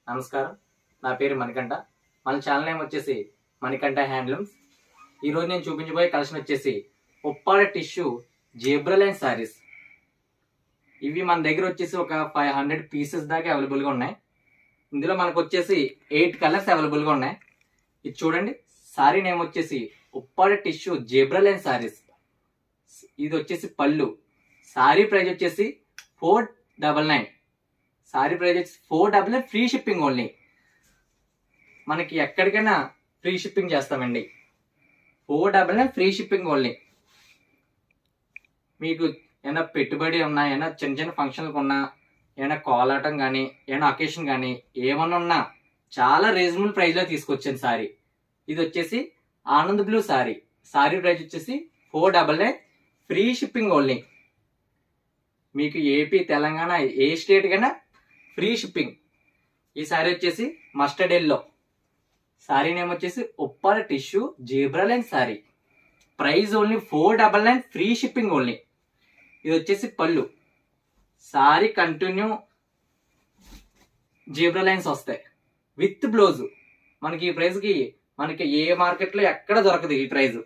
నమస్కారం, నా పేరు మణికంఠ. మన ఛానల్ నేమ్ వచ్చేసి మణికంఠ హ్యాండ్లూమ్స్. ఈరోజు నేను చూపించబోయే కలెక్షన్ వచ్చేసి Uppada tissue zebra line saris. ఇవి మన దగ్గర వచ్చేసి ఒక 500 పీసెస్ దాకా అవైలబుల్గా ఉన్నాయి. ఇందులో మనకు వచ్చేసి 8 కలర్స్ అవైలబుల్గా ఉన్నాయి. ఇది చూడండి, సారీ నేమ్ వచ్చేసి Uppada tissue zebra line saris. ఇది వచ్చేసి పళ్ళు. సారీ ప్రైస్ వచ్చేసి 499. సారీ ప్రైస్ వచ్చి 499, ఫ్రీ షిప్పింగ్ ఓన్లీ. మనకి ఎక్కడికైనా ఫ్రీ షిప్పింగ్ చేస్తామండి. 499 ఫ్రీ షిప్పింగ్ ఓన్లీ. మీకు ఏమైనా పెట్టుబడి ఉన్నా, ఏమైనా చిన్న చిన్న ఫంక్షన్లకు ఉన్నా, ఏమైనా కోలాటం కానీ, ఏమైనా అకేషన్ కానీ ఏమన్నా ఉన్నా చాలా రీజనబుల్ ప్రైస్లో తీసుకొచ్చాను సారీ. ఇది వచ్చేసి Anand blue sorry. Sorry price వచ్చేసి 499, ఫ్రీ షిప్పింగ్ ఓన్లీ. మీకు ఏపీ, తెలంగాణ ఏ స్టేట్ కైనా ఫ్రీ షిప్పింగ్. ఈ సారీ వచ్చేసి మస్టర్డ్ ఎల్లో. సారీ నేమ్ వచ్చేసి Uppada tissue zebra line sorry. Price only 499, free shipping only. ఇది వచ్చేసి పళ్ళు. సారీ కంటిన్యూ జీబ్రా లైన్స్ వస్తాయి విత్ బ్లౌజ్. మనకి ఈ ప్రైస్కి మనకి ఏ మార్కెట్లో ఎక్కడ దొరకదు ఈ ప్రైస్.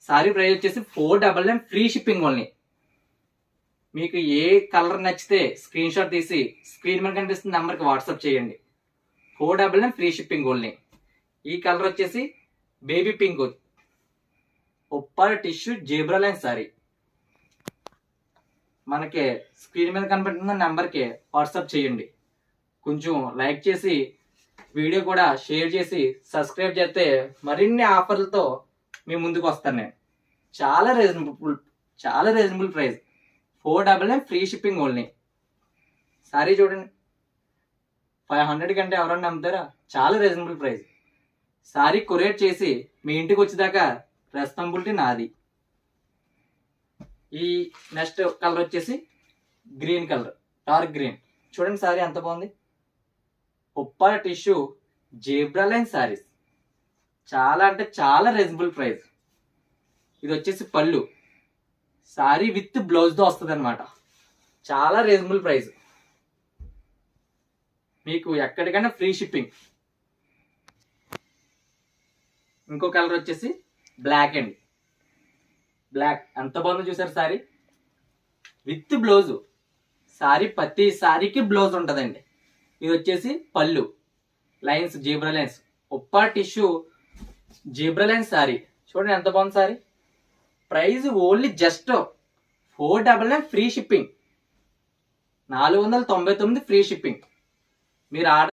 సారీ ప్రైస్ వచ్చేసి 499, ఫ్రీ షిప్పింగ్ ఓన్లీ. మీకు ఏ కలర్ నచ్చితే స్క్రీన్ షాట్ తీసి స్క్రీన్ మీద కనిపిస్తున్న నెంబర్కి వాట్సాప్ చేయండి. 499, ఫ్రీ షిప్పింగ్ ఓన్లీ. ఈ కలర్ వచ్చేసి baby pink, Uppada tissue zebra line sorry. మనకి స్క్రీన్ మీద కనిపిస్తున్న నెంబర్కి వాట్సాప్ చేయండి. కొంచెం లైక్ చేసి వీడియో కూడా షేర్ చేసి సబ్స్క్రైబ్ చేస్తే మరిన్ని ఆఫర్లతో మీ ముందుకు వస్తాను నేను. చాలా reasonable price. 499, free shipping only. Sorry చూడండి, 500 కంటే ఎవరన్నా అమ్ముతారా? చాలా రీజనబుల్ ప్రైస్. సారీ కొరియర్ చేసి మీ ఇంటికి వచ్చేదాకా రెస్పాన్సిబిలిటీ నాది. ఈ నెక్స్ట్ కలర్ వచ్చేసి గ్రీన్ కలర్, డార్క్ గ్రీన్. చూడండి సారీ ఎంత బాగుంది. Uppada tissue zebra line saris. చాలా అంటే చాలా రీజనబుల్ ప్రైస్. ఇది వచ్చేసి పళ్ళు. సారీ విత్ బ్లౌజ్తో వస్తుంది అనమాట. చాలా రీజనబుల్ ప్రైస్. మీకు ఎక్కడికైనా ఫ్రీ షిప్పింగ్. ఇంకో కలర్ వచ్చేసి బ్లాక్ అండి. బ్లాక్ ఎంత బాగుందో చూసారు. Sorry with blouse. సారీ ప్రతి సారీకి బ్లౌజ్ ఉంటుందండి. ఇది వచ్చేసి పళ్ళు lines, zebra lines. Uppada tissue zebra line sorry. చూడండి ఎంత బాగుంది sorry. Price only just 499, free shipping. 499 free shipping. మీరు ఆర్డర్